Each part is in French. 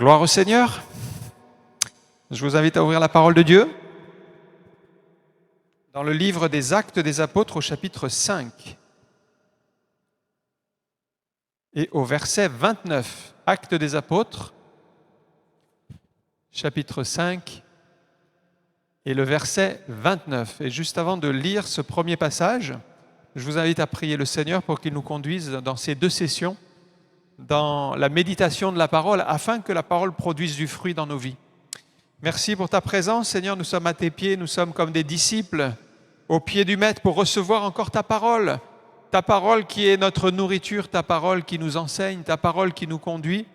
Gloire au Seigneur. Je vous invite à ouvrir la parole de Dieu dans le livre des Actes des Apôtres au chapitre 5 et au verset 29. Actes des Apôtres, chapitre 5 et le verset 29. Et juste avant de lire ce premier passage, je vous invite à prier le Seigneur pour qu'il nous conduise dans ces deux sessions, dans la méditation de la parole, afin que la parole produise du fruit dans nos vies. Merci pour ta présence, Seigneur, nous sommes à tes pieds, nous sommes comme des disciples aux pieds du Maître pour recevoir encore ta parole qui est notre nourriture, ta parole qui nous enseigne, ta parole qui nous conduit.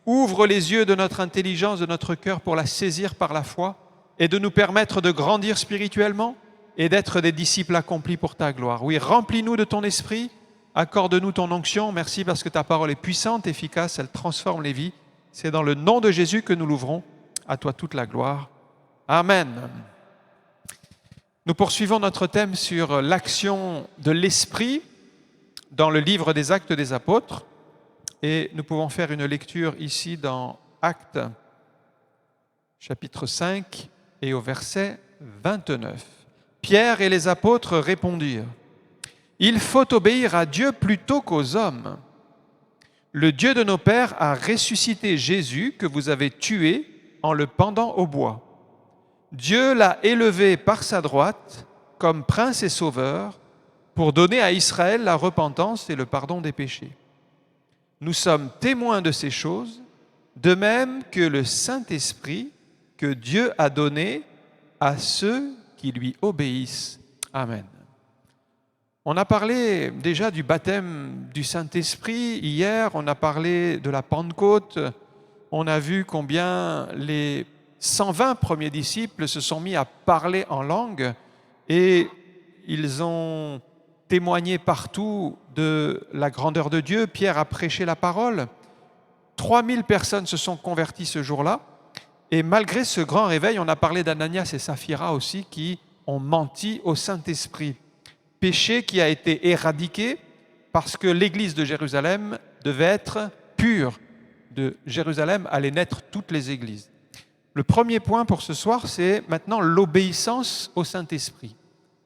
Ouvre les yeux de notre intelligence, de notre cœur pour la saisir par la foi et de nous permettre de grandir spirituellement et d'être des disciples accomplis pour ta gloire. Oui, remplis-nous de ton esprit, accorde-nous ton onction. Merci parce que ta parole est puissante, efficace, elle transforme les vies. C'est dans le nom de Jésus que nous l'ouvrons. À toi toute la gloire. Amen. Nous poursuivons notre thème sur l'action de l'Esprit dans le livre des Actes des Apôtres. Et nous pouvons faire une lecture ici dans Actes, chapitre 5 et au verset 29. Pierre et les apôtres répondirent : « Il faut obéir à Dieu plutôt qu'aux hommes. Le Dieu de nos pères a ressuscité Jésus que vous avez tué en le pendant au bois. Dieu l'a élevé par sa droite comme prince et sauveur pour donner à Israël la repentance et le pardon des péchés. Nous sommes témoins de ces choses, de même que le Saint-Esprit que Dieu a donné à ceux qui lui obéissent. » Amen. On a parlé déjà du baptême du Saint-Esprit. Hier, on a parlé de la Pentecôte. On a vu combien les 120 premiers disciples se sont mis à parler en langue et ils ont témoigné partout de la grandeur de Dieu. Pierre a prêché la parole. 3000 personnes se sont converties ce jour-là. Et malgré ce grand réveil, on a parlé d'Ananias et Saphira aussi qui ont menti au Saint-Esprit. Péché qui a été éradiqué parce que l'église de Jérusalem devait être pure. De Jérusalem allaient naître toutes les églises. Le premier point pour ce soir, c'est maintenant l'obéissance au Saint-Esprit.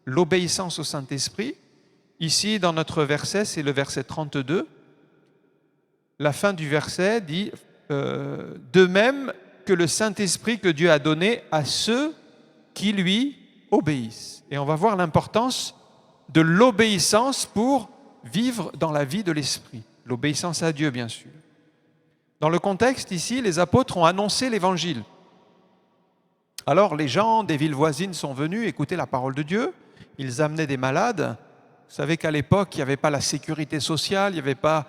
L'obéissance au Saint-Esprit. Ici, dans notre verset, c'est le verset 32. La fin du verset dit « De même que le Saint-Esprit que Dieu a donné à ceux qui lui obéissent. » Et on va voir l'importance de l'obéissance pour vivre dans la vie de l'Esprit. L'obéissance à Dieu, bien sûr. Dans le contexte ici, les apôtres ont annoncé l'Évangile. Alors les gens des villes voisines sont venus écouter la parole de Dieu. Ils amenaient des malades. Vous savez qu'à l'époque, il n'y avait pas la sécurité sociale, il n'y avait pas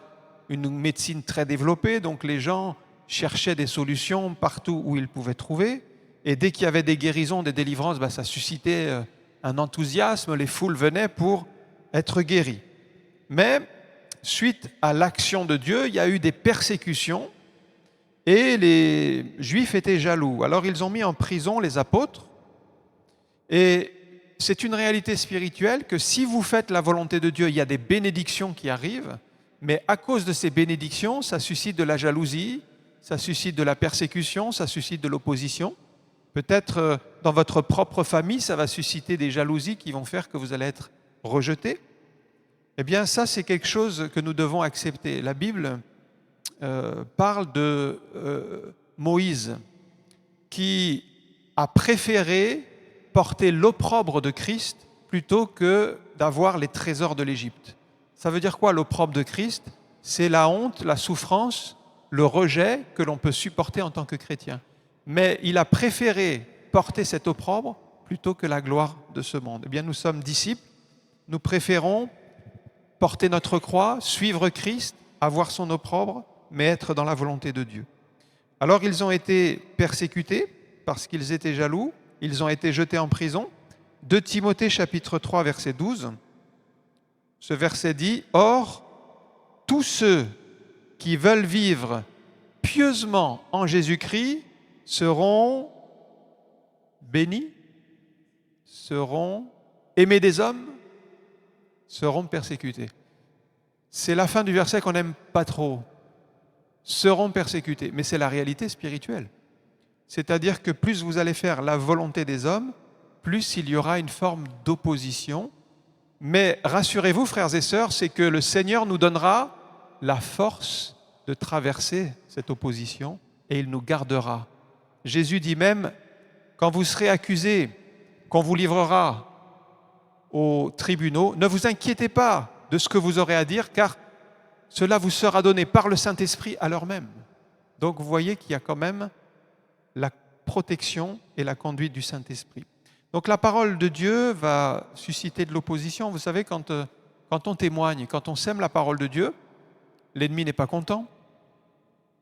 une médecine très développée. Donc les gens cherchaient des solutions partout où ils pouvaient trouver. Et dès qu'il y avait des guérisons, des délivrances, ça suscitait un enthousiasme. Les foules venaient pour être guéries. Mais suite à l'action de Dieu, il y a eu des persécutions. Et les Juifs étaient jaloux. Alors ils ont mis en prison les apôtres. Et c'est une réalité spirituelle que si vous faites la volonté de Dieu, il y a des bénédictions qui arrivent. Mais à cause de ces bénédictions, ça suscite de la jalousie, ça suscite de la persécution, ça suscite de l'opposition. Peut-être dans votre propre famille, ça va susciter des jalousies qui vont faire que vous allez être rejetés. Eh bien ça, c'est quelque chose que nous devons accepter. La Bible parle de Moïse qui a préféré porter l'opprobre de Christ plutôt que d'avoir les trésors de l'Égypte. Ça veut dire quoi l'opprobre de Christ ? C'est la honte, la souffrance, le rejet que l'on peut supporter en tant que chrétien. Mais il a préféré porter cet opprobre plutôt que la gloire de ce monde. Eh bien, nous sommes disciples, nous préférons porter notre croix, suivre Christ, avoir son opprobre, mais être dans la volonté de Dieu. Alors ils ont été persécutés parce qu'ils étaient jaloux, ils ont été jetés en prison. 2 Timothée chapitre 3 verset 12, ce verset dit « Or, tous ceux qui veulent vivre pieusement en Jésus-Christ seront bénis, seront aimés des hommes, seront persécutés. » C'est la fin du verset qu'on n'aime pas trop. seront persécutés. Mais c'est la réalité spirituelle. C'est-à-dire que plus vous allez faire la volonté des hommes, plus il y aura une forme d'opposition. Mais rassurez-vous, frères et sœurs, c'est que le Seigneur nous donnera la force de traverser cette opposition et il nous gardera. Jésus dit même, quand vous serez accusés, qu'on vous livrera aux tribunaux, ne vous inquiétez pas de ce que vous aurez à dire, car cela vous sera donné par le Saint-Esprit à l'heure même. Donc vous voyez qu'il y a quand même la protection et la conduite du Saint-Esprit. Donc la parole de Dieu va susciter de l'opposition. Vous savez, quand on témoigne, quand on sème la parole de Dieu, l'ennemi n'est pas content.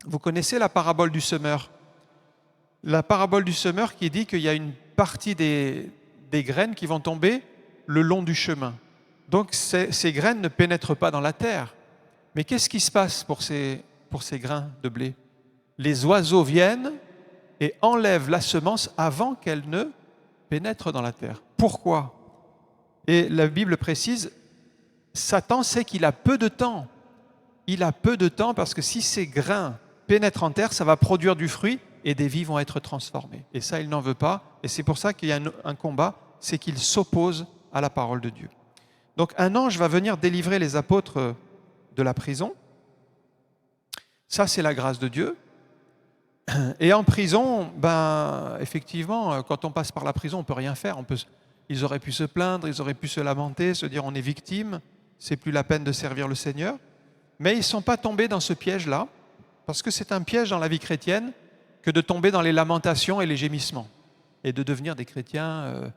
Vous connaissez la parabole du semeur. La parabole du semeur qui dit qu'il y a une partie des graines qui vont tomber le long du chemin. Donc ces graines ne pénètrent pas dans la terre. Mais qu'est-ce qui se passe pour ces grains de blé? Les oiseaux viennent et enlèvent la semence avant qu'elle ne pénètre dans la terre. Pourquoi? Et la Bible précise, Satan sait qu'il a peu de temps. Il a peu de temps parce que si ces grains pénètrent en terre, ça va produire du fruit et des vies vont être transformées. Et ça, il n'en veut pas. Et c'est pour ça qu'il y a un combat, c'est qu'il s'oppose à la parole de Dieu. Donc un ange va venir délivrer les apôtres de la prison. Ça, c'est la grâce de Dieu. Et en prison, effectivement, quand on passe par la prison, on ne peut rien faire. Ils auraient pu se plaindre, ils auraient pu se lamenter, se dire on est victime, c'est plus la peine de servir le Seigneur. Mais ils ne sont pas tombés dans ce piège-là, parce que c'est un piège dans la vie chrétienne que de tomber dans les lamentations et les gémissements, et de devenir des chrétiens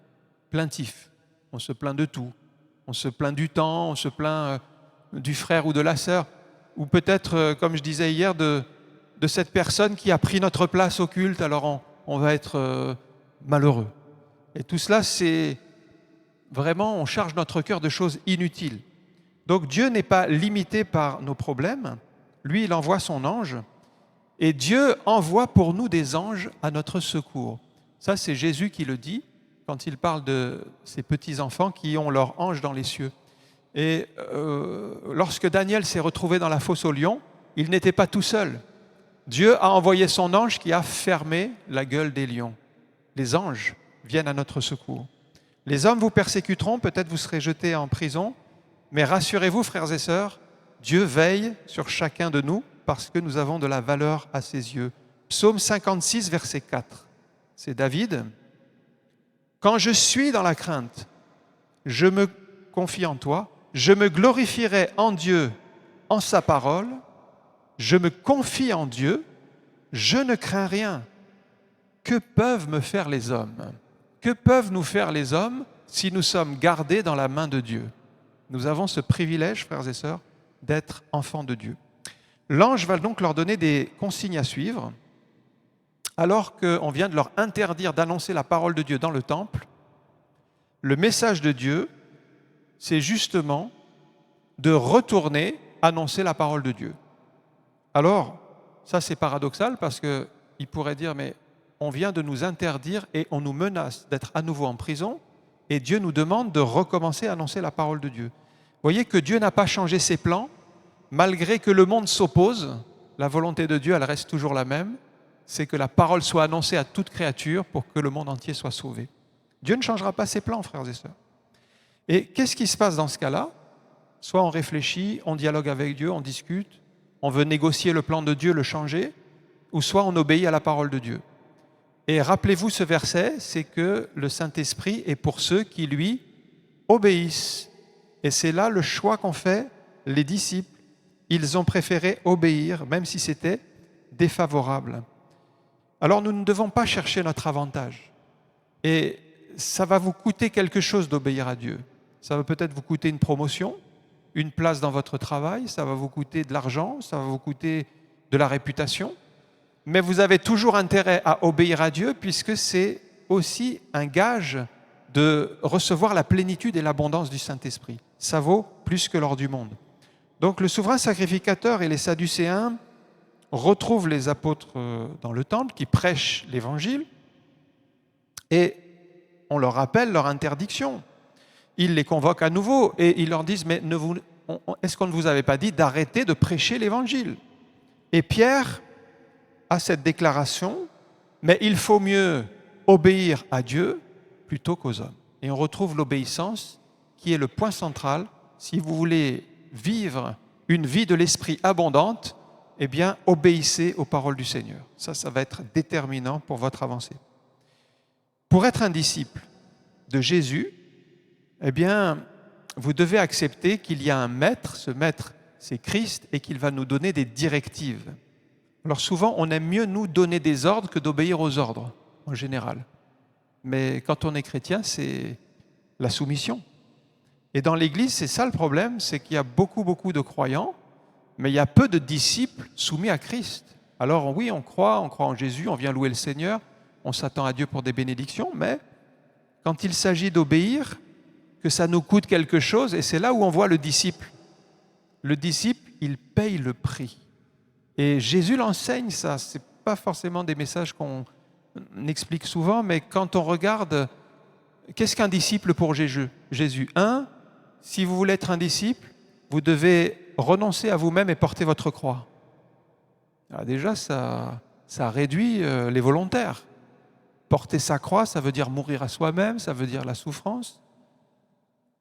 plaintifs. On se plaint de tout. On se plaint du temps, on se plaint du frère ou de la sœur, ou peut-être, comme je disais hier, de cette personne qui a pris notre place au culte, alors on va être malheureux. Et tout cela, c'est vraiment, on charge notre cœur de choses inutiles. Donc Dieu n'est pas limité par nos problèmes. Lui, il envoie son ange. Et Dieu envoie pour nous des anges à notre secours. Ça, c'est Jésus qui le dit quand il parle de ces petits-enfants qui ont leur ange dans les cieux. Et lorsque Daniel s'est retrouvé dans la fosse aux lions, il n'était pas tout seul. Dieu a envoyé son ange qui a fermé la gueule des lions. Les anges viennent à notre secours. Les hommes vous persécuteront, peut-être vous serez jetés en prison, mais rassurez-vous, frères et sœurs, Dieu veille sur chacun de nous parce que nous avons de la valeur à ses yeux. Psaume 56, verset 4. C'est David. « Quand je suis dans la crainte, je me confie en toi, je me glorifierai en Dieu, en sa parole, je me confie en Dieu, je ne crains rien. Que peuvent me faire les hommes? Que peuvent nous faire les hommes si nous sommes gardés dans la main de Dieu? Nous avons ce privilège, frères et sœurs, d'être enfants de Dieu. L'ange va donc leur donner des consignes à suivre, alors qu'on vient de leur interdire d'annoncer la parole de Dieu dans le temple. Le message de Dieu, c'est justement de retourner annoncer la parole de Dieu. Alors, ça c'est paradoxal parce qu'il pourrait dire, mais on vient de nous interdire et on nous menace d'être à nouveau en prison et Dieu nous demande de recommencer à annoncer la parole de Dieu. Vous voyez que Dieu n'a pas changé ses plans, malgré que le monde s'oppose, la volonté de Dieu, elle reste toujours la même, c'est que la parole soit annoncée à toute créature pour que le monde entier soit sauvé. Dieu ne changera pas ses plans, frères et sœurs. Et qu'est-ce qui se passe dans ce cas-là? Soit on réfléchit, on dialogue avec Dieu, on discute, on veut négocier le plan de Dieu, le changer, ou soit on obéit à la parole de Dieu. Et rappelez-vous ce verset, c'est que le Saint-Esprit est pour ceux qui lui obéissent. Et c'est là le choix qu'ont fait les disciples. Ils ont préféré obéir, même si c'était défavorable. Alors nous ne devons pas chercher notre avantage. Et ça va vous coûter quelque chose d'obéir à Dieu. Ça va peut-être vous coûter une promotion, une place dans votre travail, ça va vous coûter de l'argent, ça va vous coûter de la réputation. Mais vous avez toujours intérêt à obéir à Dieu puisque c'est aussi un gage de recevoir la plénitude et l'abondance du Saint-Esprit. Ça vaut plus que l'or du monde. Donc le souverain sacrificateur et les Sadducéens retrouvent les apôtres dans le temple qui prêchent l'Évangile et on leur rappelle leur interdiction. Ils les convoquent à nouveau et ils leur disent « Mais est-ce qu'on ne vous avait pas dit d'arrêter de prêcher l'Évangile ?» Et Pierre a cette déclaration, mais il faut mieux obéir à Dieu plutôt qu'aux hommes. Et on retrouve l'obéissance qui est le point central. Si vous voulez vivre une vie de l'esprit abondante, eh bien, obéissez aux paroles du Seigneur. Ça va être déterminant pour votre avancée. Pour être un disciple de Jésus, eh bien, vous devez accepter qu'il y a un maître, ce maître, c'est Christ, et qu'il va nous donner des directives. Alors souvent, on aime mieux nous donner des ordres que d'obéir aux ordres, en général. Mais quand on est chrétien, c'est la soumission. Et dans l'Église, c'est ça le problème, c'est qu'il y a beaucoup de croyants, mais il y a peu de disciples soumis à Christ. Alors oui, on croit en Jésus, on vient louer le Seigneur, on s'attend à Dieu pour des bénédictions, mais quand il s'agit d'obéir, que ça nous coûte quelque chose, et c'est là où on voit le disciple. Le disciple, il paye le prix. Et Jésus l'enseigne, ça. Ce n'est pas forcément des messages qu'on explique souvent, mais quand on regarde, qu'est-ce qu'un disciple pour Jésus ? Si vous voulez être un disciple, vous devez renoncer à vous-même et porter votre croix. Alors déjà, ça réduit les volontaires. Porter sa croix, ça veut dire mourir à soi-même, ça veut dire la souffrance.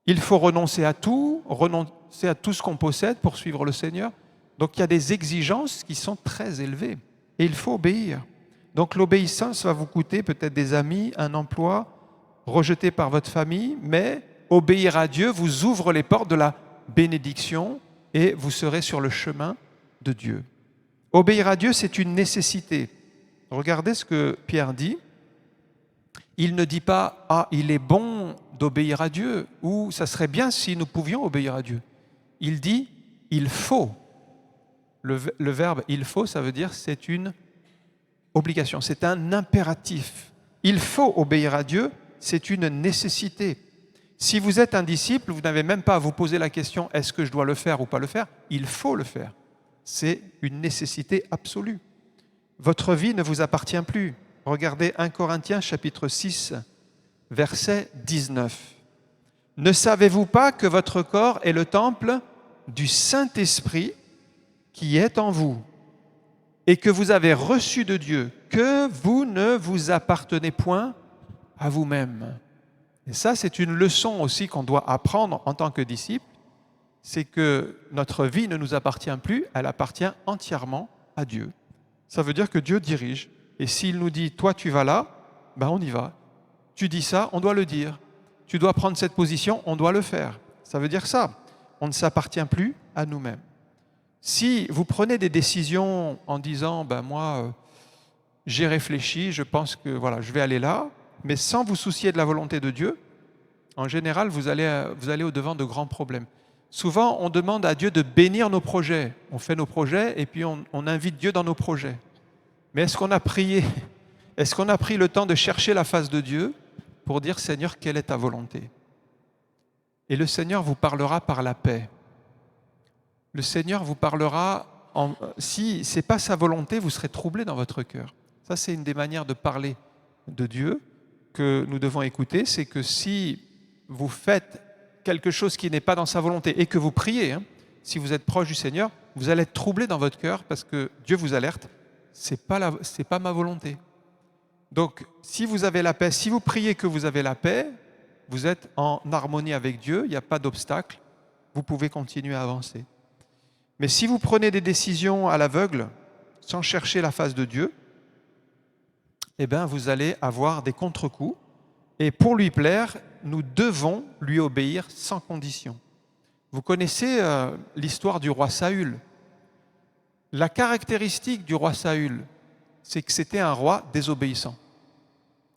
Il faut renoncer à tout ce qu'on possède pour suivre le Seigneur. Donc il y a des exigences qui sont très élevées et il faut obéir. Donc l'obéissance va vous coûter peut-être des amis, un emploi, rejeté par votre famille, mais obéir à Dieu vous ouvre les portes de la bénédiction et vous serez sur le chemin de Dieu. Obéir à Dieu, c'est une nécessité. Regardez ce que Pierre dit. Il ne dit pas « Ah, il est bon d'obéir à Dieu » ou « Ça serait bien si nous pouvions obéir à Dieu ». Il dit « Il faut ». Le verbe « il faut », ça veut dire c'est une obligation, c'est un impératif. Il faut obéir à Dieu, c'est une nécessité. Si vous êtes un disciple, vous n'avez même pas à vous poser la question « Est-ce que je dois le faire ou pas le faire ?» Il faut le faire. C'est une nécessité absolue. Votre vie ne vous appartient plus. Regardez 1 Corinthiens chapitre 6, verset 19. « Ne savez-vous pas que votre corps est le temple du Saint-Esprit qui est en vous et que vous avez reçu de Dieu, que vous ne vous appartenez point à vous-même. » Et ça, c'est une leçon aussi qu'on doit apprendre en tant que disciple, c'est que notre vie ne nous appartient plus, elle appartient entièrement à Dieu. Ça veut dire que Dieu dirige. Et s'il nous dit, toi tu vas là, ben on y va. Tu dis ça, on doit le dire. Tu dois prendre cette position, on doit le faire. Ça veut dire ça. On ne s'appartient plus à nous-mêmes. Si vous prenez des décisions en disant, ben moi, j'ai réfléchi, je pense que voilà, je vais aller là, mais sans vous soucier de la volonté de Dieu, en général, vous allez au-devant de grands problèmes. Souvent, on demande à Dieu de bénir nos projets. On fait nos projets et puis on invite Dieu dans nos projets. Mais est-ce qu'on a prié ? Est-ce qu'on a pris le temps de chercher la face de Dieu pour dire, Seigneur, quelle est ta volonté ? Et le Seigneur vous parlera par la paix. Le Seigneur vous parlera, si ce n'est pas sa volonté, vous serez troublé dans votre cœur. Ça, c'est une des manières de parler de Dieu que nous devons écouter, c'est que si vous faites quelque chose qui n'est pas dans sa volonté et que vous priez, si vous êtes proche du Seigneur, vous allez être troublé dans votre cœur parce que Dieu vous alerte, c'est pas ma volonté. Donc, si vous avez la paix, si vous priez que vous avez la paix, vous êtes en harmonie avec Dieu, il n'y a pas d'obstacle, vous pouvez continuer à avancer. Mais si vous prenez des décisions à l'aveugle, sans chercher la face de Dieu, eh bien, vous allez avoir des contre-coups. Et pour lui plaire, nous devons lui obéir sans condition. Vous connaissez l'histoire du roi Saül. La caractéristique du roi Saül, c'est que c'était un roi désobéissant.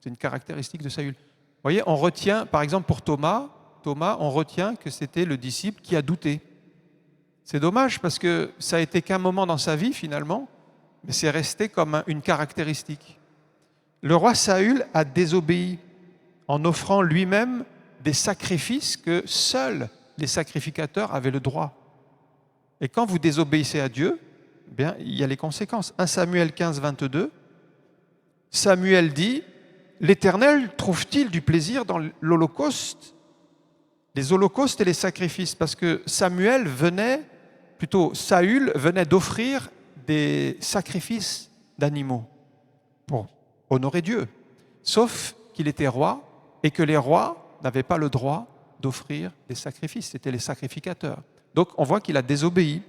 C'est une caractéristique de Saül. Vous voyez, on retient, par exemple pour Thomas, on retient que c'était le disciple qui a douté. C'est dommage parce que ça a été qu'un moment dans sa vie finalement, mais c'est resté comme une caractéristique. Le roi Saül a désobéi en offrant lui-même des sacrifices que seuls les sacrificateurs avaient le droit. Et quand vous désobéissez à Dieu, eh bien, il y a les conséquences. 1 Samuel 15, 22, Samuel dit « L'Éternel trouve-t-il du plaisir dans l'Holocauste ?» Les holocaustes et les sacrifices, parce que Saül venait d'offrir des sacrifices d'animaux pour honorer Dieu. Sauf qu'il était roi et que les rois n'avaient pas le droit d'offrir des sacrifices. C'était les sacrificateurs. Donc on voit qu'il a désobéi.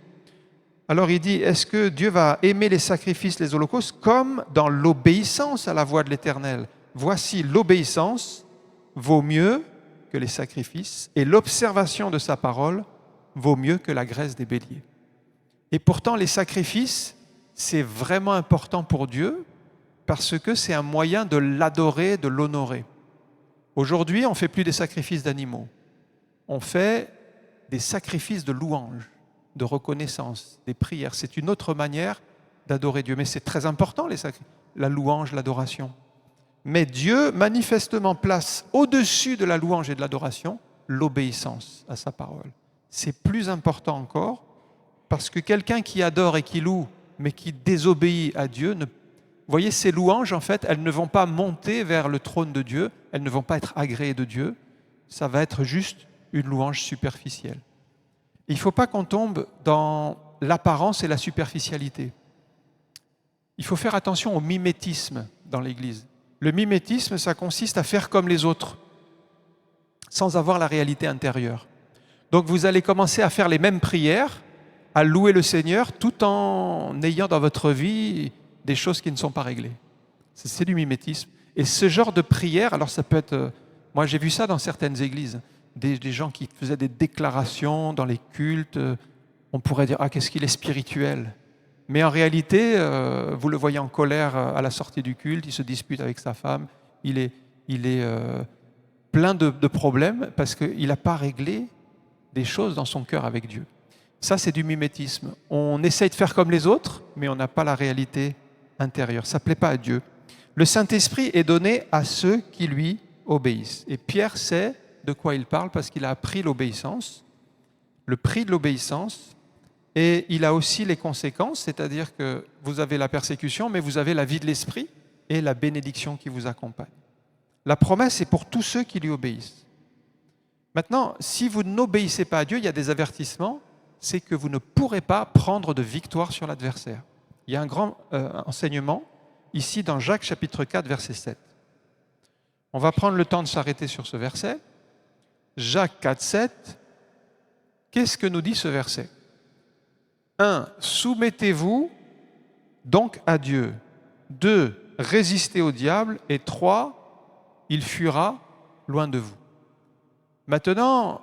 Alors il dit, est-ce que Dieu va aimer les sacrifices, les holocaustes, comme dans l'obéissance à la voix de l'Éternel? Voici, l'obéissance vaut mieux que les sacrifices et l'observation de sa parole vaut mieux que la graisse des béliers. Et pourtant, les sacrifices, c'est vraiment important pour Dieu parce que c'est un moyen de l'adorer, de l'honorer. Aujourd'hui, on ne fait plus des sacrifices d'animaux. On fait des sacrifices de louange, de reconnaissance, des prières. C'est une autre manière d'adorer Dieu. Mais c'est très important, la louange, l'adoration. Mais Dieu, manifestement, place au-dessus de la louange et de l'adoration l'obéissance à sa parole. C'est plus important encore parce que quelqu'un qui adore et qui loue, mais qui désobéit à Dieu, vous voyez, ces louanges, en fait, elles ne vont pas monter vers le trône de Dieu, elles ne vont pas être agréées de Dieu, ça va être juste une louange superficielle. Il ne faut pas qu'on tombe dans l'apparence et la superficialité. Il faut faire attention au mimétisme dans l'Église. Le mimétisme, ça consiste à faire comme les autres, sans avoir la réalité intérieure. Donc vous allez commencer à faire les mêmes prières, à louer le Seigneur, tout en ayant dans votre vie des choses qui ne sont pas réglées. C'est du mimétisme. Et ce genre de prière, alors ça peut être... Moi j'ai vu ça dans certaines églises, des gens qui faisaient des déclarations dans les cultes, on pourrait dire « Ah, qu'est-ce qu'il est spirituel !» Mais en réalité, vous le voyez en colère à la sortie du culte, il se dispute avec sa femme, il est plein de problèmes parce qu'il n'a pas réglé des choses dans son cœur avec Dieu. Ça, c'est du mimétisme. On essaye de faire comme les autres, mais on n'a pas la réalité intérieure. Ça ne plaît pas à Dieu. Le Saint-Esprit est donné à ceux qui lui obéissent. Et Pierre sait de quoi il parle parce qu'il a appris l'obéissance, le prix de l'obéissance, et il a aussi les conséquences, c'est-à-dire que vous avez la persécution, mais vous avez la vie de l'Esprit et la bénédiction qui vous accompagne. La promesse est pour tous ceux qui lui obéissent. Maintenant, si vous n'obéissez pas à Dieu, il y a des avertissements, c'est que vous ne pourrez pas prendre de victoire sur l'adversaire. Il y a un grand enseignement ici dans Jacques chapitre 4, verset 7. On va prendre le temps de s'arrêter sur ce verset. Jacques 4, 7. Qu'est-ce que nous dit ce verset ? 1. Soumettez-vous donc à Dieu. 2. Résistez au diable. Et 3. Il fuira loin de vous. Maintenant,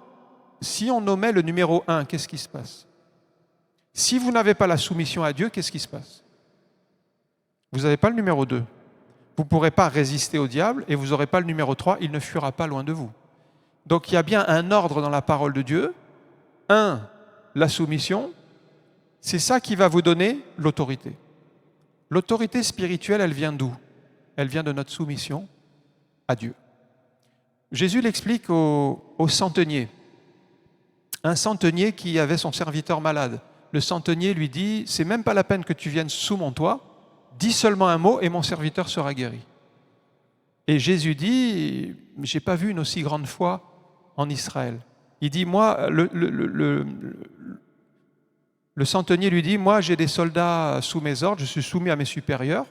si on nommait le numéro 1, qu'est-ce qui se passe ? Si vous n'avez pas la soumission à Dieu, qu'est-ce qui se passe ? Vous n'avez pas le numéro 2. Vous ne pourrez pas résister au diable et vous n'aurez pas le numéro 3, il ne fuira pas loin de vous. Donc il y a bien un ordre dans la parole de Dieu. 1. La soumission. C'est ça qui va vous donner l'autorité. L'autorité spirituelle, elle vient d'où ? Elle vient de notre soumission à Dieu. Jésus l'explique au centenier. Un centenier qui avait son serviteur malade. Le centenier lui dit, c'est même pas la peine que tu viennes sous mon toit, dis seulement un mot et mon serviteur sera guéri. Et Jésus dit, j'ai pas vu une aussi grande foi en Israël. Il dit, moi, le centenier lui dit, moi j'ai des soldats sous mes ordres, je suis soumis à mes supérieurs,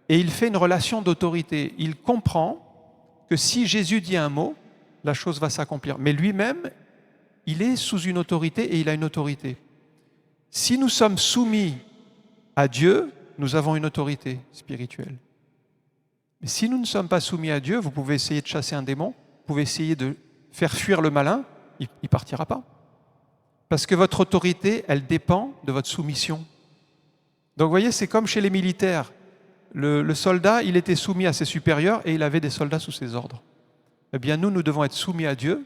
et il fait une relation d'autorité. Il comprend que si Jésus dit un mot, la chose va s'accomplir. Mais lui-même, il est sous une autorité et il a une autorité. Si nous sommes soumis à Dieu, nous avons une autorité spirituelle. Mais si nous ne sommes pas soumis à Dieu, vous pouvez essayer de chasser un démon, vous pouvez essayer de faire fuir le malin, il ne partira pas. Parce que votre autorité, elle dépend de votre soumission. Donc vous voyez, c'est comme chez les militaires. Le soldat, il était soumis à ses supérieurs et il avait des soldats sous ses ordres. Eh bien nous devons être soumis à Dieu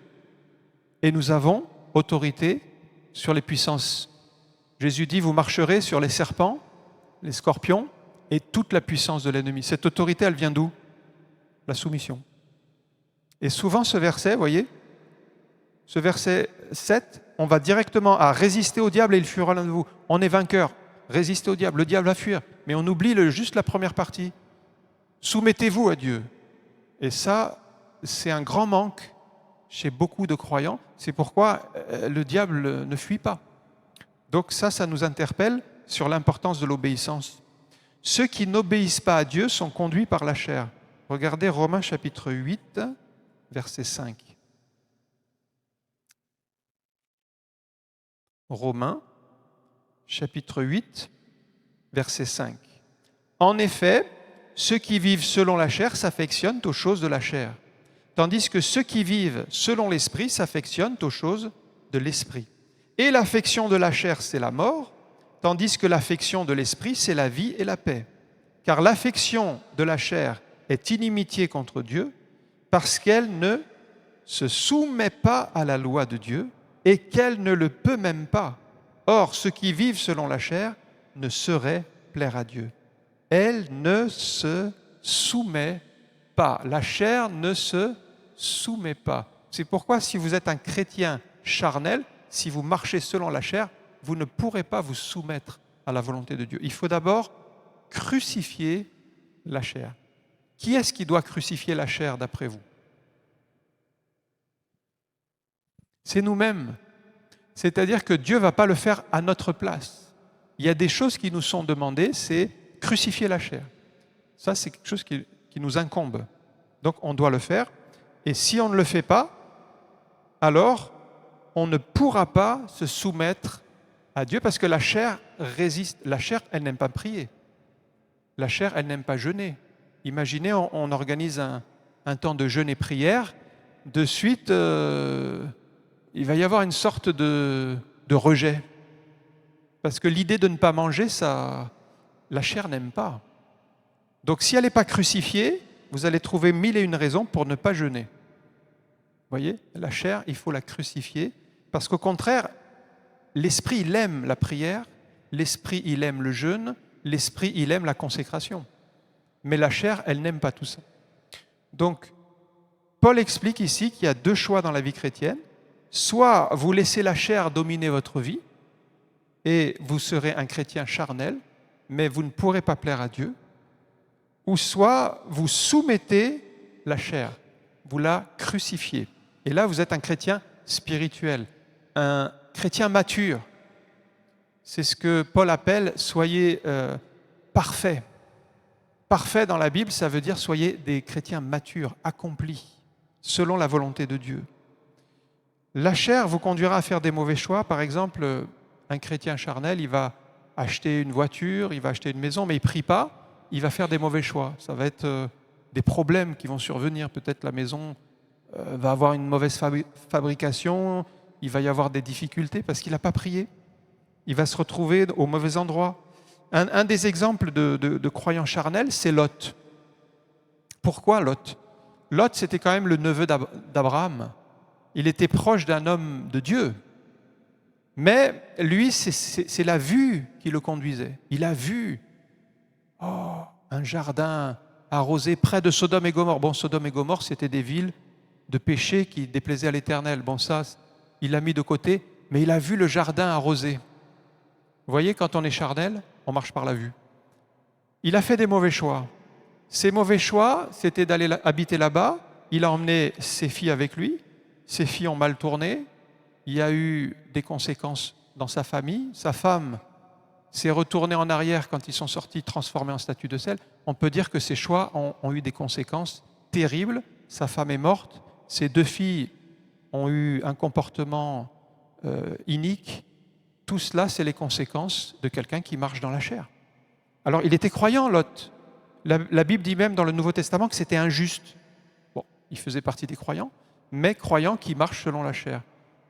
et nous avons autorité sur les puissances. Jésus dit, vous marcherez sur les serpents, les scorpions et toute la puissance de l'ennemi. Cette autorité, elle vient d'où ? La soumission. Et souvent ce verset, vous voyez, ce verset 7, on va directement à résister au diable et il fuira loin de vous. On est vainqueur. Résistez au diable, le diable va fuir. Mais on oublie juste la première partie. Soumettez-vous à Dieu. Et ça, c'est un grand manque chez beaucoup de croyants. C'est pourquoi le diable ne fuit pas. Donc ça nous interpelle. sur l'importance de l'obéissance. Ceux qui n'obéissent pas à Dieu sont conduits par la chair. Regardez Romains chapitre 8, verset 5. Romains chapitre 8, verset 5. En effet, ceux qui vivent selon la chair s'affectionnent aux choses de la chair, tandis que ceux qui vivent selon l'esprit s'affectionnent aux choses de l'esprit. Et l'affection de la chair, c'est la mort, tandis que l'affection de l'esprit, c'est la vie et la paix. Car l'affection de la chair est inimitié contre Dieu, parce qu'elle ne se soumet pas à la loi de Dieu et qu'elle ne le peut même pas. Or, ceux qui vivent selon la chair ne sauraient plaire à Dieu. Elle ne se soumet pas. La chair ne se soumet pas. C'est pourquoi si vous êtes un chrétien charnel, si vous marchez selon la chair, vous ne pourrez pas vous soumettre à la volonté de Dieu. Il faut d'abord crucifier la chair. Qui est-ce qui doit crucifier la chair d'après vous? C'est nous-mêmes. C'est-à-dire que Dieu ne va pas le faire à notre place. Il y a des choses qui nous sont demandées, c'est crucifier la chair. Ça, c'est quelque chose qui nous incombe. Donc, on doit le faire. Et si on ne le fait pas, alors on ne pourra pas se soumettre à Dieu parce que la chair résiste. La chair, elle n'aime pas prier. La chair, elle n'aime pas jeûner. Imaginez, on organise un temps de jeûne et prière. De suite, il va y avoir une sorte de rejet. Parce que l'idée de ne pas manger, la chair n'aime pas. Donc si elle n'est pas crucifiée, vous allez trouver 1001 raisons pour ne pas jeûner. Vous voyez, la chair, il faut la crucifier. Parce qu'au contraire, l'esprit, il aime la prière, l'esprit, il aime le jeûne, l'esprit, il aime la consécration. Mais la chair, elle n'aime pas tout ça. Donc, Paul explique ici qu'il y a deux choix dans la vie chrétienne. Soit vous laissez la chair dominer votre vie, et vous serez un chrétien charnel, mais vous ne pourrez pas plaire à Dieu. Ou soit vous soumettez la chair, vous la crucifiez. Et là, vous êtes un chrétien spirituel, un chrétien mature. C'est ce que Paul appelle « soyez parfaits ». Parfait dans la Bible, ça veut dire « soyez des chrétiens matures, accomplis, selon la volonté de Dieu ». La chair vous conduira à faire des mauvais choix. Par exemple, un chrétien charnel, il va acheter une voiture, il va acheter une maison, mais il ne prie pas, il va faire des mauvais choix. Ça va être des problèmes qui vont survenir. Peut-être la maison va avoir une mauvaise fabrication, il va y avoir des difficultés parce qu'il n'a pas prié. Il va se retrouver au mauvais endroit. Un des exemples de croyants charnels, c'est Lot. Pourquoi Lot? Lot, c'était quand même le neveu d'Abraham. Il était proche d'un homme de Dieu. Mais lui, c'est la vue qui le conduisait. Il a vu un jardin arrosé près de Sodome et Gomorrhe. Bon, Sodome et Gomorrhe, c'était des villes de péché qui déplaisaient à l'Éternel. Bon, ça, il l'a mis de côté, mais il a vu le jardin arrosé. Vous voyez, quand on est charnel, on marche par la vue. Il a fait des mauvais choix. Ses mauvais choix, c'était d'aller habiter là-bas. Il a emmené ses filles avec lui. Ses filles ont mal tourné. Il y a eu des conséquences dans sa famille. Sa femme s'est retournée en arrière quand ils sont sortis transformés en statue de sel. On peut dire que ses choix ont eu des conséquences terribles. Sa femme est morte. Ses deux filles ont eu un comportement inique. Tout cela, c'est les conséquences de quelqu'un qui marche dans la chair. Alors, il était croyant, Lot. La Bible dit même dans le Nouveau Testament que c'était injuste. Bon, il faisait partie des croyants, mais croyants qui marchent selon la chair.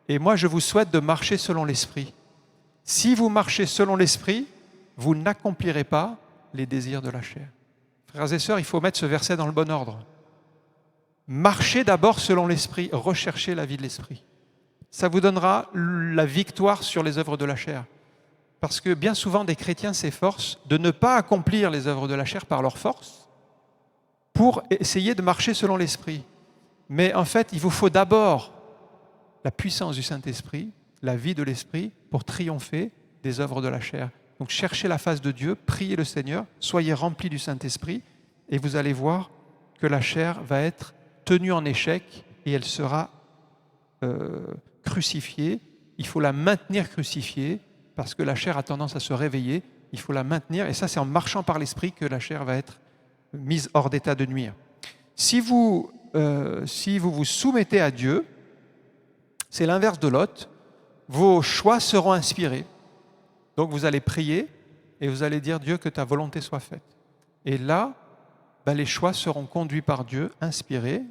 Et moi, je vous souhaite de marcher selon l'Esprit. Si vous marchez selon l'Esprit, vous n'accomplirez pas les désirs de la chair. Frères et sœurs, il faut mettre ce verset dans le bon ordre. Marchez d'abord selon l'Esprit, recherchez la vie de l'Esprit. Ça vous donnera la victoire sur les œuvres de la chair. Parce que bien souvent, des chrétiens s'efforcent de ne pas accomplir les œuvres de la chair par leur force pour essayer de marcher selon l'Esprit. Mais en fait, il vous faut d'abord la puissance du Saint-Esprit, la vie de l'Esprit pour triompher des œuvres de la chair. Donc cherchez la face de Dieu, priez le Seigneur, soyez remplis du Saint-Esprit et vous allez voir que la chair va être tenue en échec et elle sera crucifiée. Il faut la maintenir crucifiée parce que la chair a tendance à se réveiller, il faut la maintenir, et ça c'est en marchant par l'esprit que la chair va être mise hors d'état de nuire. Si vous vous soumettez à Dieu, c'est l'inverse de Lot, vos choix seront inspirés. Donc vous allez prier et vous allez dire Dieu que ta volonté soit faite. Et là, les choix seront conduits par Dieu, inspirés,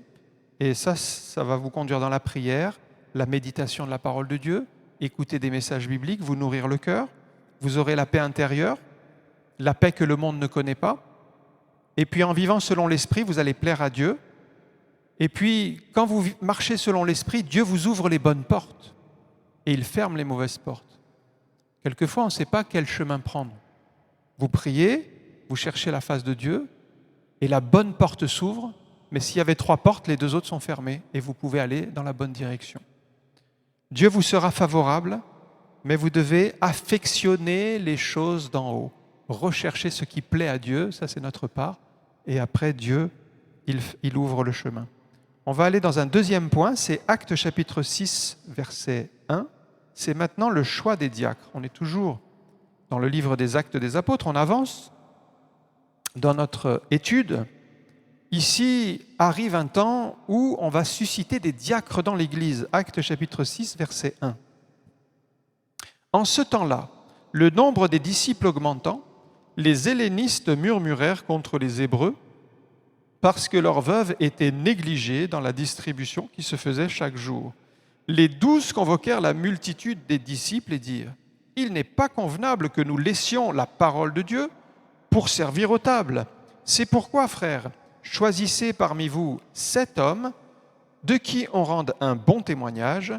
et ça va vous conduire dans la prière, la méditation de la parole de Dieu, écouter des messages bibliques, vous nourrir le cœur, vous aurez la paix intérieure, la paix que le monde ne connaît pas, et puis en vivant selon l'esprit, vous allez plaire à Dieu, et puis quand vous marchez selon l'esprit, Dieu vous ouvre les bonnes portes, et il ferme les mauvaises portes. Quelquefois, on ne sait pas quel chemin prendre. Vous priez, vous cherchez la face de Dieu, et la bonne porte s'ouvre, mais s'il y avait 3 portes, les 2 autres sont fermées, et vous pouvez aller dans la bonne direction. Dieu vous sera favorable, mais vous devez affectionner les choses d'en haut. Rechercher ce qui plaît à Dieu, ça c'est notre part, et après Dieu, il ouvre le chemin. On va aller dans un deuxième point, c'est Actes chapitre 6, verset 1. C'est maintenant le choix des diacres. On est toujours dans le livre des Actes des Apôtres, on avance dans notre étude. Ici arrive un temps où on va susciter des diacres dans l'Église. Actes chapitre 6, verset 1. En ce temps-là, le nombre des disciples augmentant, les hellénistes murmurèrent contre les Hébreux parce que leurs veuves étaient négligées dans la distribution qui se faisait chaque jour. Les 12 convoquèrent la multitude des disciples et dirent « Il n'est pas convenable que nous laissions la parole de Dieu pour servir aux tables. C'est pourquoi, frères, choisissez parmi vous 7 hommes de qui on rende un bon témoignage,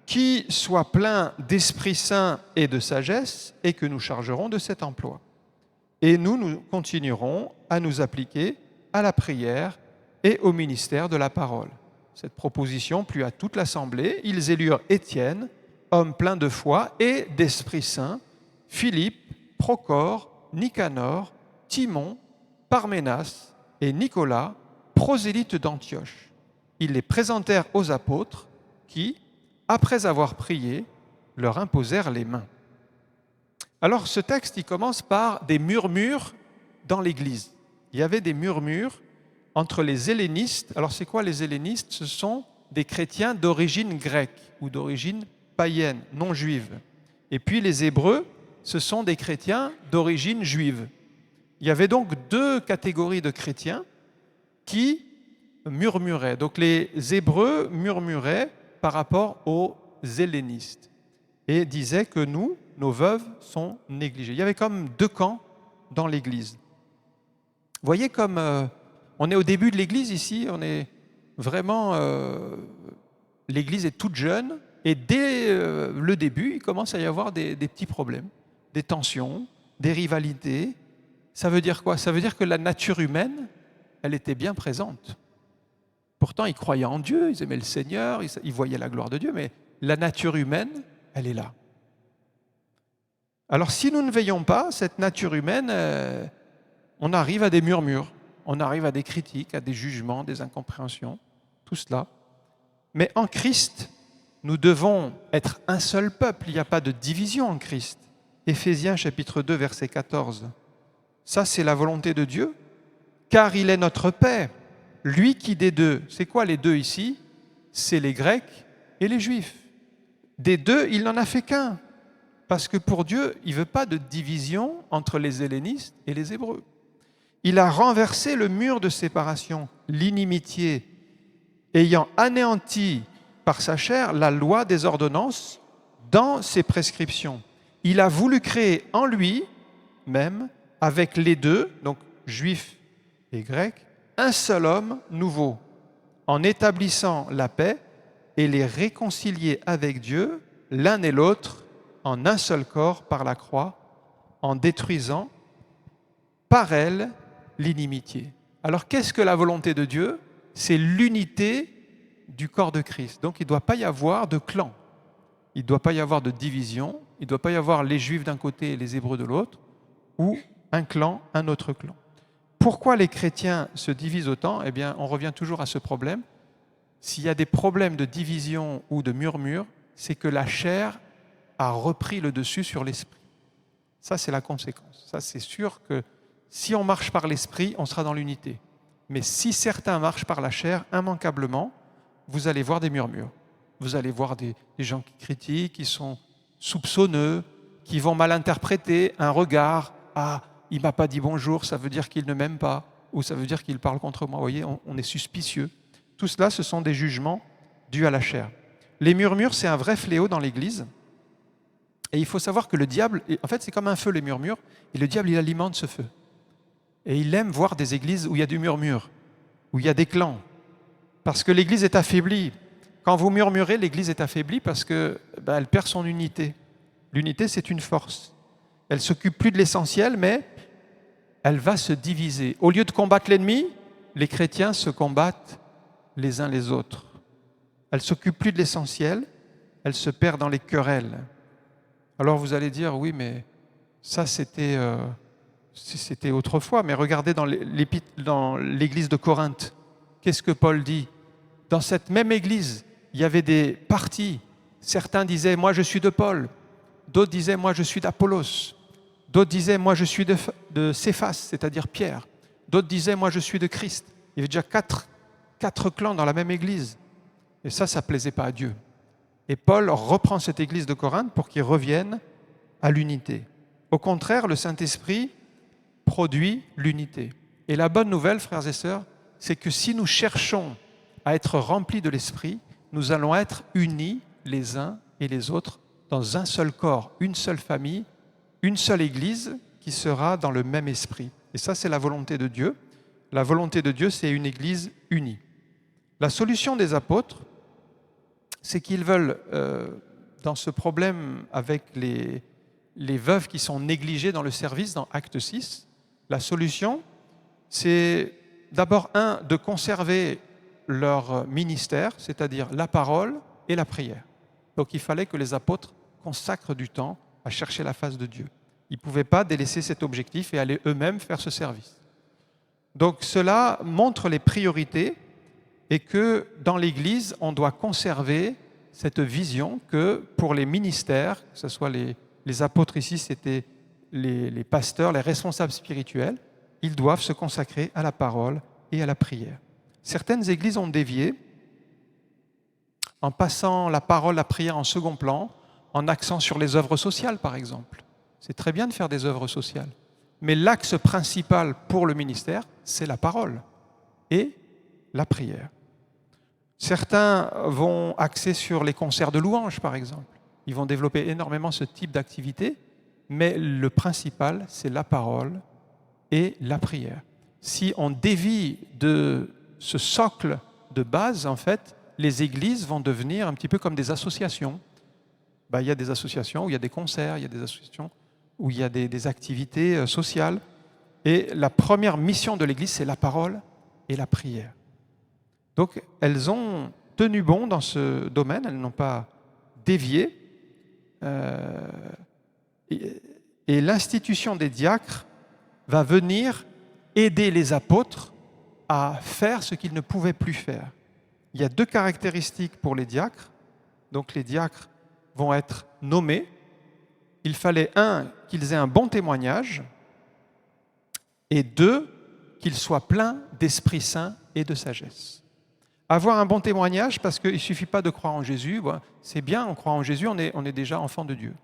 qui soit plein d'Esprit Saint et de sagesse, et que nous chargerons de cet emploi. Et nous continuerons à nous appliquer à la prière et au ministère de la parole. » Cette proposition plut à toute l'assemblée. Ils élurent Étienne, homme plein de foi et d'Esprit Saint, Philippe, Procore, Nicanor, Timon, Parménas et Nicolas, prosélytes d'Antioche. Ils les présentèrent aux apôtres qui, après avoir prié, leur imposèrent les mains. Alors ce texte, il commence par des murmures dans l'Église. Il y avait des murmures entre les hellénistes. Alors c'est quoi les hellénistes? Ce sont des chrétiens d'origine grecque ou d'origine païenne, non juive. Et puis les Hébreux, ce sont des chrétiens d'origine juive. Il y avait donc 2 catégories de chrétiens qui murmuraient. Donc les Hébreux murmuraient par rapport aux hellénistes et disaient que nous, nos veuves, sont négligées. Il y avait comme 2 camps dans l'Église. Vous voyez comme on est au début de l'Église ici, on est vraiment... l'Église est toute jeune et dès le début, il commence à y avoir des petits problèmes, des tensions, des rivalités. Ça veut dire quoi? Ça veut dire que la nature humaine, elle était bien présente. Pourtant, ils croyaient en Dieu, ils aimaient le Seigneur, ils voyaient la gloire de Dieu, mais la nature humaine, elle est là. Alors si nous ne veillons pas, cette nature humaine, on arrive à des murmures, on arrive à des critiques, à des jugements, des incompréhensions, tout cela. Mais en Christ, nous devons être un seul peuple, il n'y a pas de division en Christ. Éphésiens chapitre 2, verset 14. Ça, c'est la volonté de Dieu, car il est notre paix. Lui qui des 2, c'est quoi les 2 ici? C'est les Grecs et les Juifs. Des 2, il n'en a fait qu'un. Parce que pour Dieu, il ne veut pas de division entre les hellénistes et les Hébreux. Il a renversé le mur de séparation, l'inimitié, ayant anéanti par sa chair la loi des ordonnances dans ses prescriptions. Il a voulu créer en lui-même, avec les 2, donc juifs et grecs, un seul homme nouveau, en établissant la paix et les réconcilier avec Dieu, l'un et l'autre, en un seul corps par la croix, en détruisant par elle l'inimitié. Alors qu'est-ce que la volonté de Dieu? C'est l'unité du corps de Christ. Donc il ne doit pas y avoir de clan, il ne doit pas y avoir de division, il ne doit pas y avoir les Juifs d'un côté et les Hébreux de l'autre, ou un clan, un autre clan. Pourquoi les chrétiens se divisent autant? Eh bien, on revient toujours à ce problème. S'il y a des problèmes de division ou de murmure, c'est que la chair a repris le dessus sur l'esprit. Ça, c'est la conséquence. Ça, c'est sûr que si on marche par l'esprit, on sera dans l'unité. Mais si certains marchent par la chair, immanquablement, vous allez voir des murmures. Vous allez voir des gens qui critiquent, qui sont soupçonneux, qui vont mal interpréter un regard. Ah, il ne m'a pas dit bonjour, ça veut dire qu'il ne m'aime pas, ou ça veut dire qu'il parle contre moi. Vous voyez, on est suspicieux. Tout cela, ce sont des jugements dus à la chair. Les murmures, c'est un vrai fléau dans l'Église. Et il faut savoir que le diable, en fait, c'est comme un feu, les murmures, et le diable, il alimente ce feu. Et il aime voir des églises où il y a du murmure, où il y a des clans, parce que l'Église est affaiblie. Quand vous murmurez, l'Église est affaiblie parce qu'elle perd son unité. L'unité, c'est une force. Elle ne s'occupe plus de l'essentiel, mais elle va se diviser. Au lieu de combattre l'ennemi, les chrétiens se combattent les uns les autres. Elle ne s'occupe plus de l'essentiel, elle se perd dans les querelles. Alors vous allez dire, oui, mais ça c'était autrefois. Mais regardez dans l'église de Corinthe, qu'est-ce que Paul dit? Dans cette même église, il y avait des partis. Certains disaient, moi je suis de Paul. D'autres disaient, moi je suis d'Apollos. D'autres disaient, moi je suis de Céphas, c'est-à-dire Pierre. D'autres disaient, moi je suis de Christ. Il y avait déjà quatre clans dans la même église. Et ça ne plaisait pas à Dieu. Et Paul reprend cette église de Corinthe pour qu'ils reviennent à l'unité. Au contraire, le Saint-Esprit produit l'unité. Et la bonne nouvelle, frères et sœurs, c'est que si nous cherchons à être remplis de l'Esprit, nous allons être unis les uns et les autres dans un seul corps, une seule famille, une seule église qui sera dans le même esprit. Et ça, c'est la volonté de Dieu. La volonté de Dieu, c'est une église unie. La solution des apôtres, c'est qu'ils veulent, dans ce problème avec les veuves qui sont négligées dans le service, dans Acte 6, la solution, c'est d'abord, de conserver leur ministère, c'est-à-dire la parole et la prière. Donc il fallait que les apôtres consacrent du temps à chercher la face de Dieu. Ils ne pouvaient pas délaisser cet objectif et aller eux-mêmes faire ce service. Donc cela montre les priorités et que dans l'Église, on doit conserver cette vision que pour les ministères, que ce soit les apôtres ici, c'était les pasteurs, les responsables spirituels, ils doivent se consacrer à la parole et à la prière. Certaines églises ont dévié en passant la parole, la prière en second plan, en accent sur les œuvres sociales, par exemple. C'est très bien de faire des œuvres sociales. Mais l'axe principal pour le ministère, c'est la parole et la prière. Certains vont axer sur les concerts de louanges, par exemple. Ils vont développer énormément ce type d'activité, mais le principal, c'est la parole et la prière. Si on dévie de ce socle de base, en fait, les églises vont devenir un petit peu comme des associations. Il y a des associations où il y a des concerts, il y a des associations où il y a des activités sociales. Et la première mission de l'Église, c'est la parole et la prière. Donc, elles ont tenu bon dans ce domaine, elles n'ont pas dévié. Et l'institution des diacres va venir aider les apôtres à faire ce qu'ils ne pouvaient plus faire. Il y a 2 caractéristiques pour les diacres. Donc, les diacres vont être nommés. Il fallait, 1, qu'ils aient un bon témoignage, et 2, qu'ils soient pleins d'Esprit Saint et de sagesse. Avoir un bon témoignage, parce qu'il ne suffit pas de croire en Jésus, c'est bien, on croit en Jésus, on est déjà enfant de Dieu.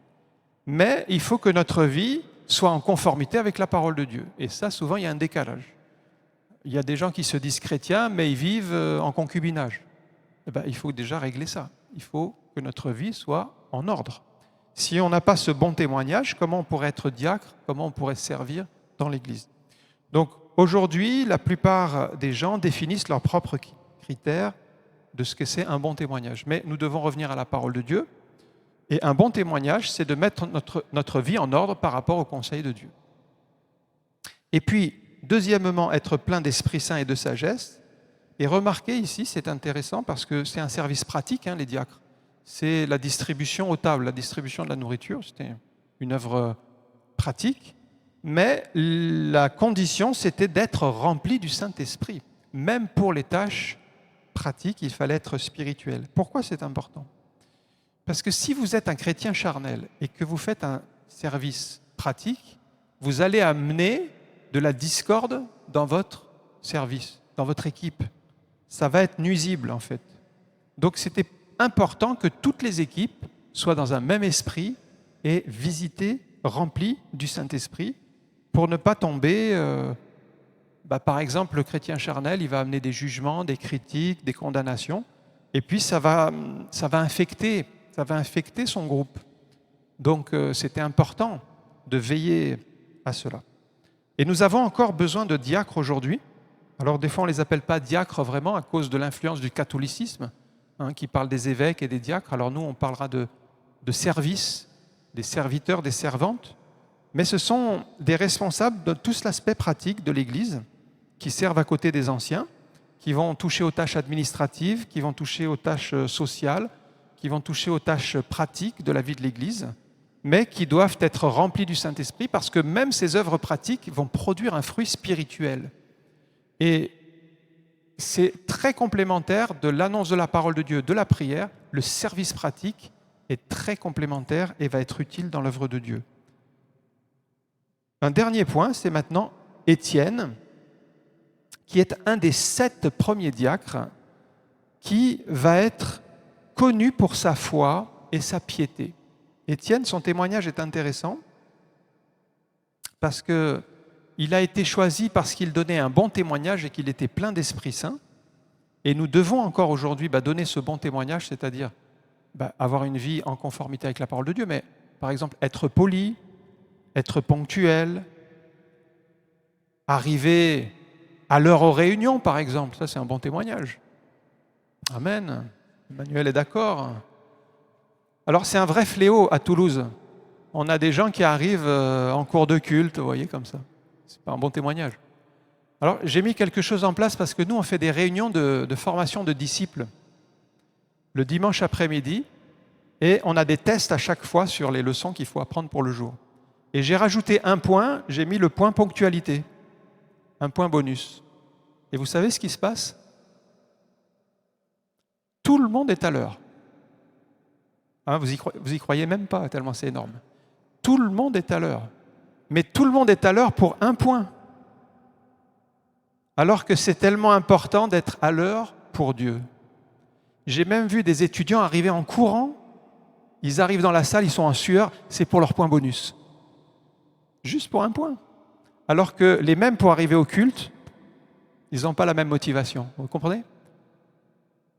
Mais il faut que notre vie soit en conformité avec la parole de Dieu. Et ça, souvent, il y a un décalage. Il y a des gens qui se disent chrétiens, mais ils vivent en concubinage. Il faut déjà régler ça. Il faut que notre vie soit en ordre. Si on n'a pas ce bon témoignage, comment on pourrait être diacre? Comment on pourrait servir dans l'Église? Donc aujourd'hui, la plupart des gens définissent leurs propres critères de ce que c'est un bon témoignage. Mais nous devons revenir à la parole de Dieu. Et un bon témoignage, c'est de mettre notre vie en ordre par rapport au conseil de Dieu. Et puis, deuxièmement, être plein d'Esprit Saint et de sagesse. Et remarquez ici, c'est intéressant parce que c'est un service pratique, les diacres. C'est la distribution aux tables, la distribution de la nourriture. C'était une œuvre pratique. Mais la condition, c'était d'être rempli du Saint-Esprit. Même pour les tâches pratiques, il fallait être spirituel. Pourquoi c'est important? Parce que si vous êtes un chrétien charnel et que vous faites un service pratique, vous allez amener de la discorde dans votre service, dans votre équipe. Ça va être nuisible en fait. Donc c'était important que toutes les équipes soient dans un même esprit et visitées, remplies du Saint-Esprit pour ne pas tomber, par exemple, le chrétien charnel, il va amener des jugements, des critiques, des condamnations, et puis ça va infecter son groupe. Donc c'était important de veiller à cela. Et nous avons encore besoin de diacres aujourd'hui. Alors des fois on ne les appelle pas diacres vraiment à cause de l'influence du catholicisme, qui parle des évêques et des diacres. Alors nous on parlera de service, des serviteurs, des servantes, mais ce sont des responsables de tout l'aspect pratique de l'Église qui servent à côté des anciens, qui vont toucher aux tâches administratives, qui vont toucher aux tâches sociales, qui vont toucher aux tâches pratiques de la vie de l'Église, mais qui doivent être remplis du Saint-Esprit parce que même ces œuvres pratiques vont produire un fruit spirituel. Et c'est très complémentaire de l'annonce de la parole de Dieu, de la prière. Le service pratique est très complémentaire et va être utile dans l'œuvre de Dieu. Un dernier point, c'est maintenant Étienne, qui est un des 7 premiers diacres, qui va être connu pour sa foi et sa piété. Étienne, son témoignage est intéressant parce qu'il a été choisi parce qu'il donnait un bon témoignage et qu'il était plein d'Esprit Saint. Et nous devons encore aujourd'hui donner ce bon témoignage, c'est-à-dire avoir une vie en conformité avec la parole de Dieu, mais par exemple être poli, être ponctuel, arriver à l'heure aux réunions, par exemple. Ça, c'est un bon témoignage. Amen. Emmanuel est d'accord. Alors, c'est un vrai fléau à Toulouse. On a des gens qui arrivent en cours de culte, vous voyez, comme ça. C'est pas un bon témoignage. Alors, j'ai mis quelque chose en place parce que nous, on fait des réunions de formation de disciples le dimanche après-midi et on a des tests à chaque fois sur les leçons qu'il faut apprendre pour le jour. Et j'ai rajouté un point, j'ai mis le point ponctualité, un point bonus. Et vous savez ce qui se passe ? Tout le monde est à l'heure. Vous y croyez même pas, tellement c'est énorme. Tout le monde est à l'heure. Mais tout le monde est à l'heure pour un point. Alors que c'est tellement important d'être à l'heure pour Dieu. J'ai même vu des étudiants arriver en courant. Ils arrivent dans la salle, ils sont en sueur, c'est pour leur point bonus. Juste pour un point. Alors que les mêmes pour arriver au culte, ils n'ont pas la même motivation. Vous comprenez ?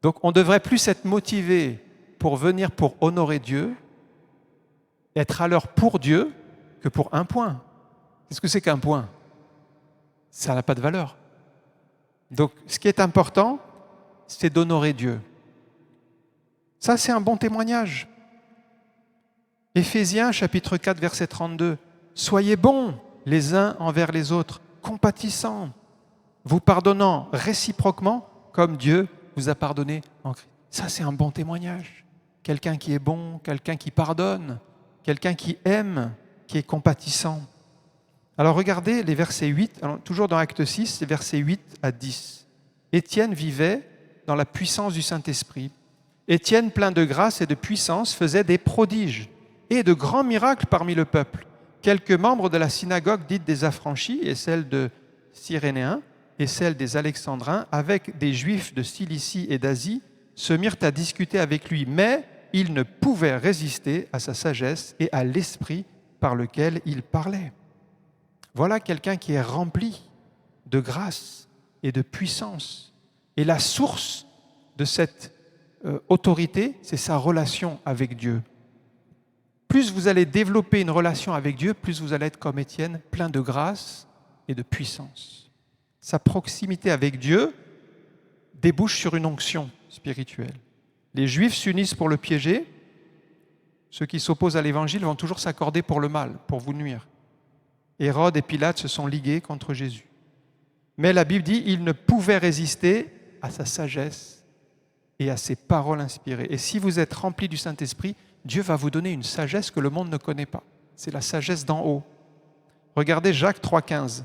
Donc on devrait plus être motivé pour venir pour honorer Dieu, être à l'heure pour Dieu, que pour un point. Qu'est-ce que c'est qu'un point ? Ça n'a pas de valeur. Donc ce qui est important, c'est d'honorer Dieu. Ça, c'est un bon témoignage. Éphésiens, chapitre 4, verset 32. « Soyez bons les uns envers les autres, compatissants, vous pardonnant réciproquement comme Dieu vous a pardonné en Christ. » Ça, c'est un bon témoignage. Quelqu'un qui est bon, quelqu'un qui pardonne, quelqu'un qui aime, qui est compatissant. Alors regardez les versets 8, toujours dans Acte 6, les versets 8 à 10. Étienne vivait dans la puissance du Saint-Esprit. Étienne, plein de grâce et de puissance, faisait des prodiges et de grands miracles parmi le peuple. Quelques membres de la synagogue dite des Affranchis, et celle de Cyrénéens, et celle des Alexandrins, avec des Juifs de Cilicie et d'Asie, se mirent à discuter avec lui, mais ils ne pouvaient résister à sa sagesse et à l'esprit par lequel il parlait. Voilà quelqu'un qui est rempli de grâce et de puissance. Et la source de cette autorité, c'est sa relation avec Dieu. Plus vous allez développer une relation avec Dieu, plus vous allez être comme Étienne, plein de grâce et de puissance. Sa proximité avec Dieu débouche sur une onction spirituelle. Les Juifs s'unissent pour le piéger. Ceux qui s'opposent à l'Évangile vont toujours s'accorder pour le mal, pour vous nuire. Hérode et Pilate se sont ligués contre Jésus. Mais la Bible dit qu'il ne pouvait résister à sa sagesse et à ses paroles inspirées. Et si vous êtes remplis du Saint-Esprit, Dieu va vous donner une sagesse que le monde ne connaît pas. C'est la sagesse d'en haut. Regardez Jacques 3,15.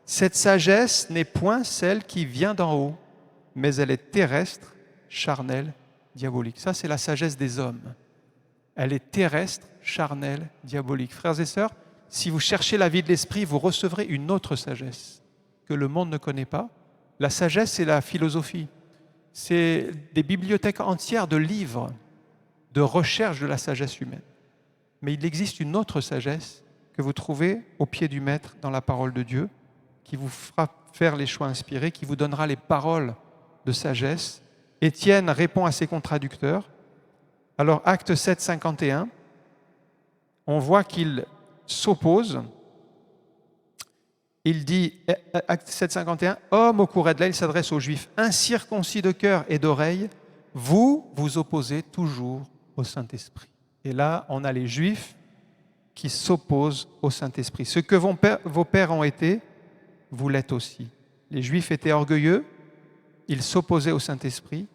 Cette sagesse n'est point celle qui vient d'en haut, mais elle est terrestre, charnelle, diabolique. Ça, c'est la sagesse des hommes. Elle est terrestre, charnelle, diabolique. Frères et sœurs, si vous cherchez la vie de l'esprit, vous recevrez une autre sagesse que le monde ne connaît pas. La sagesse, c'est la philosophie. C'est des bibliothèques entières de livres de recherche de la sagesse humaine. Mais il existe une autre sagesse que vous trouvez au pied du Maître dans la parole de Dieu, qui vous fera faire les choix inspirés, qui vous donnera les paroles de sagesse. Étienne répond à ses contradicteurs. Alors, acte 7, 51, on voit qu'il s'oppose. Il dit, acte 7, 51, « Homme au courant de là, il s'adresse aux Juifs, incirconcis de cœur et d'oreille, vous vous opposez toujours au Saint-Esprit. » Et là, on a les Juifs qui s'opposent au Saint-Esprit. Ce que vos pères ont été, vous l'êtes aussi. Les Juifs étaient orgueilleux, ils s'opposaient au Saint-Esprit.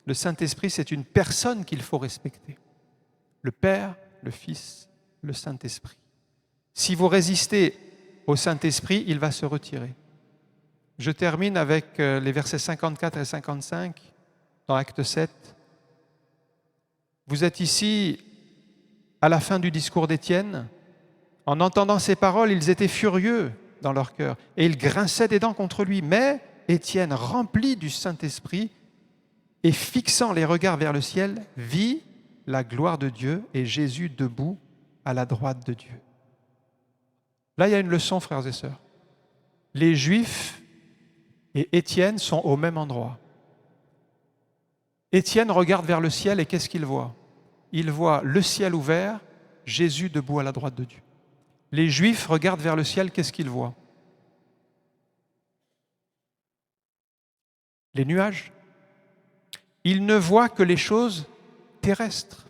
Le Saint-Esprit, c'est une personne qu'il faut respecter. Le Père, le Fils, le Saint-Esprit. Si vous résistez au Saint-Esprit, il va se retirer. Je termine avec les versets 54 et 55 dans Acte 7. Vous êtes ici à la fin du discours d'Étienne. En entendant ces paroles, ils étaient furieux dans leur cœur et ils grinçaient des dents contre lui. Mais Étienne, rempli du Saint-Esprit et fixant les regards vers le ciel, vit la gloire de Dieu et Jésus debout à la droite de Dieu. Là, il y a une leçon, frères et sœurs. Les Juifs et Étienne sont au même endroit. Étienne regarde vers le ciel et qu'est-ce qu'il voit? Il voit le ciel ouvert, Jésus debout à la droite de Dieu. Les Juifs regardent vers le ciel, qu'est-ce qu'ils voient? Les nuages. Ils ne voient que les choses terrestres,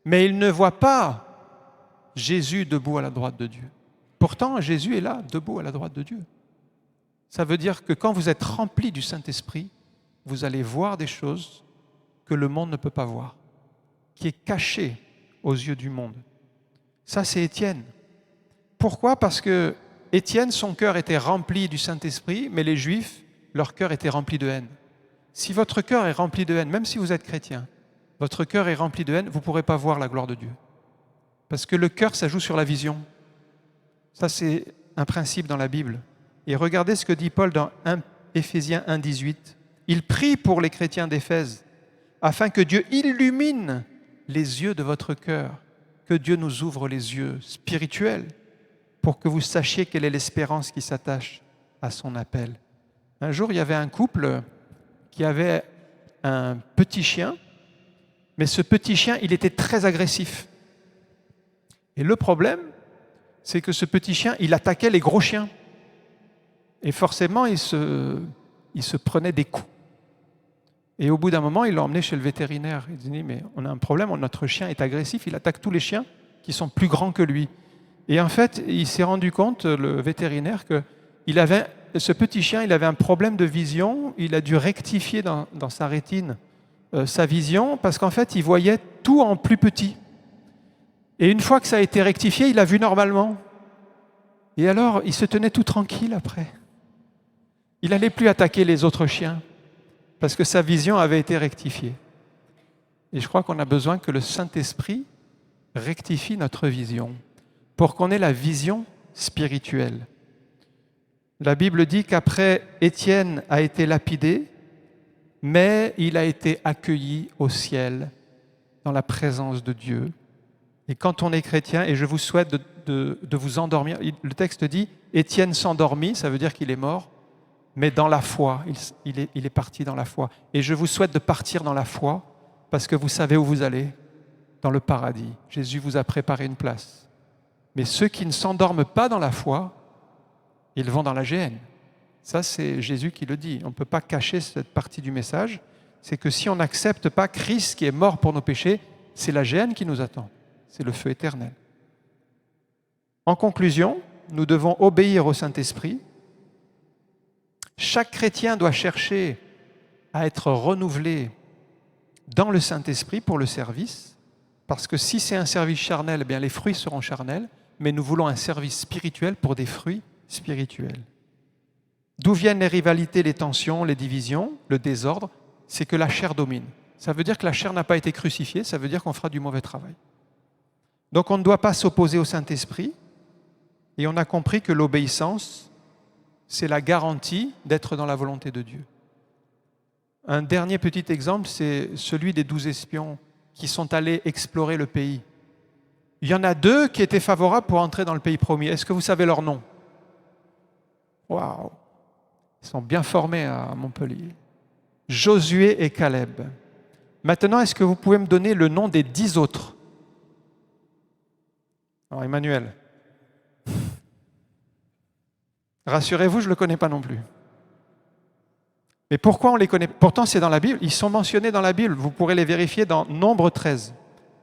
mais ils ne voient pas Jésus debout à la droite de Dieu. Pourtant, Jésus est là, debout à la droite de Dieu. Ça veut dire que quand vous êtes rempli du Saint-Esprit, vous allez voir des choses que le monde ne peut pas voir, qui est caché aux yeux du monde. Ça, c'est Étienne. Pourquoi? Parce que Étienne, son cœur était rempli du Saint-Esprit, mais les Juifs, leur cœur était rempli de haine. Si votre cœur est rempli de haine, même si vous êtes chrétien, votre cœur est rempli de haine, vous ne pourrez pas voir la gloire de Dieu. Parce que le cœur, ça joue sur la vision. Ça, c'est un principe dans la Bible. Et regardez ce que dit Paul dans Éphésiens 1, 18. Il prie pour les chrétiens d'Éphèse, afin que Dieu illumine les yeux de votre cœur, que Dieu nous ouvre les yeux spirituels, pour que vous sachiez quelle est l'espérance qui s'attache à son appel. Un jour, il y avait un couple qui avait un petit chien, mais ce petit chien, il était très agressif. Et le problème, c'est que ce petit chien, il attaquait les gros chiens. Et forcément, il se prenait des coups. Et au bout d'un moment, il l'a emmené chez le vétérinaire. Il dit, mais on a un problème, notre chien est agressif, il attaque tous les chiens qui sont plus grands que lui. Et en fait, il s'est rendu compte, le vétérinaire, que ce petit chien, il avait un problème de vision. Il a dû rectifier dans sa rétine sa vision parce qu'en fait, il voyait tout en plus petit. Et une fois que ça a été rectifié, il a vu normalement. Et alors, il se tenait tout tranquille après. Il n'allait plus attaquer les autres chiens parce que sa vision avait été rectifiée. Et je crois qu'on a besoin que le Saint-Esprit rectifie notre vision pour qu'on ait la vision spirituelle. La Bible dit qu'après, Étienne a été lapidé, mais il a été accueilli au ciel dans la présence de Dieu. Et quand on est chrétien, et je vous souhaite de vous endormir, le texte dit « Étienne s'endormit », ça veut dire qu'il est mort, mais dans la foi, il est parti dans la foi. Et je vous souhaite de partir dans la foi, parce que vous savez où vous allez, dans le paradis. Jésus vous a préparé une place. Mais ceux qui ne s'endorment pas dans la foi, ils vont dans la géhenne. Ça, c'est Jésus qui le dit. On ne peut pas cacher cette partie du message. C'est que si on n'accepte pas Christ qui est mort pour nos péchés, c'est la géhenne qui nous attend. C'est le feu éternel. En conclusion, nous devons obéir au Saint-Esprit. Chaque chrétien doit chercher à être renouvelé dans le Saint-Esprit pour le service, parce que si c'est un service charnel, eh bien les fruits seront charnels, mais nous voulons un service spirituel pour des fruits spirituels. D'où viennent les rivalités, les tensions, les divisions, le désordre? C'est que la chair domine. Ça veut dire que la chair n'a pas été crucifiée, ça veut dire qu'on fera du mauvais travail. Donc on ne doit pas s'opposer au Saint-Esprit. Et on a compris que l'obéissance, c'est la garantie d'être dans la volonté de Dieu. Un dernier petit exemple, c'est celui des 12 espions qui sont allés explorer le pays. Il y en a 2 qui étaient favorables pour entrer dans le pays promis. Est-ce que vous savez leur nom? Waouh! Ils sont bien formés à Montpellier. Josué et Caleb. Maintenant, est-ce que vous pouvez me donner le nom des 10 autres? Alors, Emmanuel. Rassurez-vous, je ne le connais pas non plus. Mais pourquoi on les connaît? Pourtant, c'est dans la Bible. Ils sont mentionnés dans la Bible. Vous pourrez les vérifier dans Nombre 13.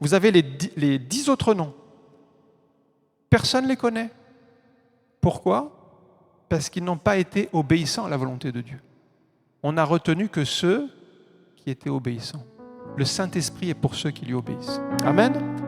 Vous avez les 10 autres noms. Personne ne les connaît. Pourquoi? Parce qu'ils n'ont pas été obéissants à la volonté de Dieu. On n'a retenu que ceux qui étaient obéissants. Le Saint-Esprit est pour ceux qui lui obéissent. Amen.